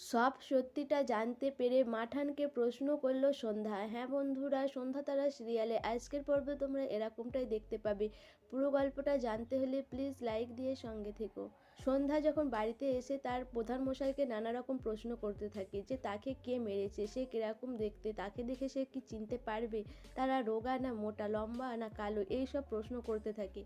সব সত্যিটা জানতে পেরে মাঠানকে প্রশ্ন করল সন্ধ্যা। হ্যাঁ বন্ধুরা, সন্ধ্যা তারা সিরিয়ালে আজকের পর্বে তোমরা এরকমটাই দেখতে পাবে। পুরো গল্পটা জানতে হলে প্লিজ লাইক দিয়ে সঙ্গে থেকো। সন্ধ্যা যখন বাড়িতে এসে তার প্রধান মশাইকে নানা রকম প্রশ্ন করতে থাকে যে তাকে কে মেরেছে, সে কিরকম দেখতে, তাকে দেখে সে কি চিনতে পারবে, তারা রোগা না মোটা, লম্বা না কালো, এইসব প্রশ্ন করতে থাকে।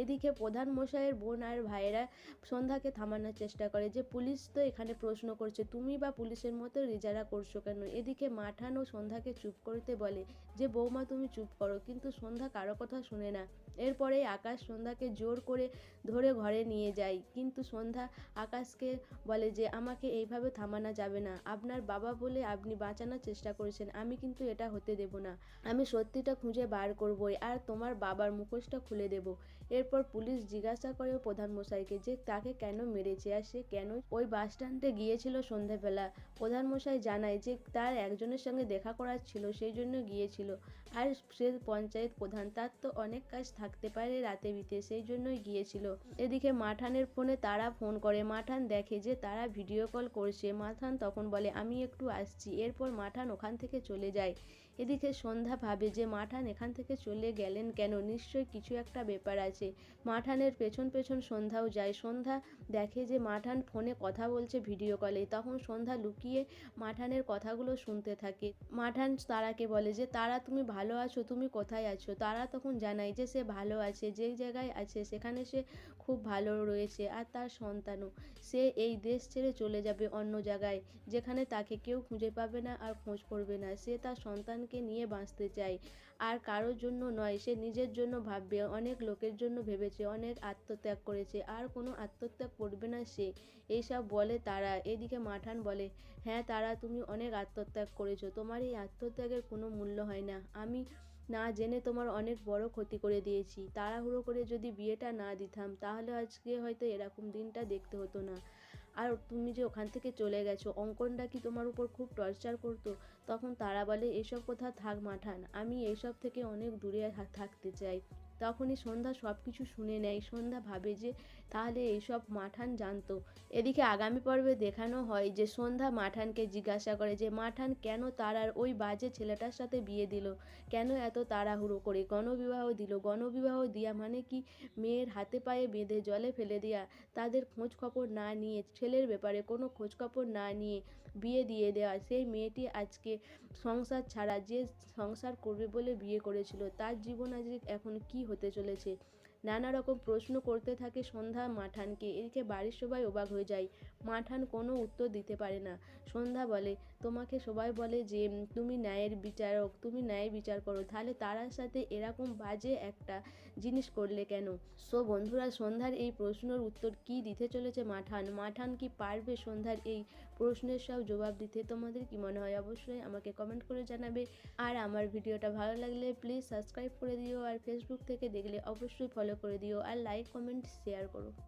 এদিকে প্রধান মশাইয়ের বোন আর ভাইয়েরা সন্ধ্যাকে থামানোর চেষ্টা করে যে পুলিশ তো এখানে প্রশ্ন করছে, তুমি বা পুলিশের মতো রিজারা করছো কেন। এদিকে মাঠান ও সন্ধ্যাকে চুপ করতে বলে যে বৌমা তুমি চুপ করো, কিন্তু সন্ধ্যা কারো কথা শুনে না। এরপরে আকাশ সন্ধ্যাকে জোর করে ধরে ঘরে নিয়ে যায়, কিন্তু সন্ধ্যা আকাশকে বলে যে আমাকে এইভাবে থামানো যাবে না, আপনার বাবা বলে আপনি বাঁচানোর চেষ্টা করেছেন, আমি কিন্তু এটা হতে দেব না, আমি সত্যিটা খুঁজে বার করবই আর তোমার বাবার মুখোশটা খুলে দেব। এরপর পুলিশ জিজ্ঞাসা করে প্রধান মশাইকে যে তাকে কেন মেরেছে আর সে কেন ওই বাস স্ট্যান্ডে গিয়েছিল সন্ধেবেলা। প্রধান মশাই জানায় যে তার একজনের সঙ্গে দেখা করার ছিল, সেই জন্য গিয়েছিল, আর সে পঞ্চায়েত প্রধান, তার তো অনেক কাজ থাকতে পারে রাতে বিতে, সেই জন্যই গিয়েছিল। এদিকে মাঠানের ফোনে তারা ফোন করে, মাঠান দেখে যে তারা ভিডিও কল করছে। মাঠান তখন বলে আমি একটু আসছি। এরপর মাঠান ওখান থেকে চলে যায়। এদিকে সন্ধ্যা ভাবে যে মাঠান এখান থেকে চলে গেলেন কেন, নিশ্চয়ই কিছু একটা ব্যাপার আছে। মাঠানের পেছন পেছন সন্ধ্যাও যায়। সন্ধ্যা দেখে যে মাঠান ফোনে কথা বলছে ভিডিও কলে, তখন সন্ধ্যা লুকিয়ে মাঠানের কথাগুলো শুনতে থাকে। মাঠান তারাকে বলে যে তারা তুমি ভালো আছো, তুমি কোথায় আছো। তারা তখন জানায় যে সে ভালো আছে, যেই জায়গায় আছে সেখানে সে খুব ভালো রয়েছে, আর তার সন্তানও। সে এই দেশ ছেড়ে চলে যাবে অন্য জায়গায়, যেখানে তাকে কেউ খুঁজে পাবে না আর খোঁজ করবে না। সে তার সন্তানকে নিয়ে বাঁচতে চায়, আর কারোর জন্য নয়, সে নিজের জন্য ভাববে। অনেক লোকের জন্য ভেবেছে, অনেক আত্মত্যাগ করেছে, আর কোনো আত্মত্যাগ করবে না সে, এইসব বলে তারা। এদিকে মাঠান বলে হ্যাঁ তারা, তুমি অনেক আত্মত্যাগ করেছো, তোমার এই আত্মত্যাগের কোনো মূল্য হয় না, আমি না জেনে তোমার অনেক বড় ক্ষতি করে দিয়েছি। তাড়াহুড়ো করে যদি বিয়েটা না দিতাম তাহলে আজকে হয়তো এরকম দিনটা দেখতে হতো না। আর তুমি যে ওখান থেকে চলে গেছো, অঙ্কনটা কি তোমার উপর খুব টর্চার করতো। তখন তারা বলে এসব কথা থাক মাঠান, আমি এইসব থেকে অনেক দূরে থাকতে চাই। তখনই সন্ধ্যা সব কিছু শুনে নেয়। সন্ধ্যা ভাবে যে তাহলে এইসব মাঠান জানতো। এদিকে আগামী পর্বে দেখানো হয় যে সন্ধ্যা মাঠানকে জিজ্ঞাসা করে যে মাঠান কেন তারার ওই বাজে ছেলেটার সাথে বিয়ে দিল, কেন এত তাড়াহুড়ো করে গণবিবাহ দিল। গণবিবাহ দেওয়া মানে কি মেয়ের হাতে পায়ে বেঁধে জলে ফেলে দেওয়া, তাদের খোঁজ খবর না নিয়ে, ছেলের ব্যাপারে কোনো খোঁজ খবর না নিয়ে বিয়ে দিয়ে দেওয়া। সেই মেয়েটি আজকে সংসার ছাড়া, যে সংসার করবে বলে বিয়ে করেছিল, তার জীবন আজ এখন কি হতে চলেছে। নানা রকম প্রশ্ন করতে থাকে সন্ধ্যা মাঠানকে। এদিকে বাড়ির সবাই অবাক হয়ে যায়। মাঠান কোনো উত্তর দিতে পারে না। সন্ধ্যা বলে তোমাকে সবাই বলে যে তুমি ন্যায়ের বিচারক, তুমি ন্যায় বিচার করো, তাহলে তারার সাথে এরকম বাজে একটা জিনিস করলে কেন। সো বন্ধুরা, সন্ধ্যার এই প্রশ্নের উত্তর কি দিতে চলেছে মাঠান, মাঠান কি পারবে সন্ধ্যার এই প্রশ্নের সব জবাব দিতে। তোমাদের কি মনে হয় অবশ্যই আমাকে কমেন্ট করে জানাবে। আর আমার ভিডিওটা ভালো লাগলে প্লিজ সাবস্ক্রাইব করে দিও, আর ফেসবুক থেকে দেখলে অবশ্যই ফলো করে দিও, আর লাইক কমেন্ট শেয়ার করো।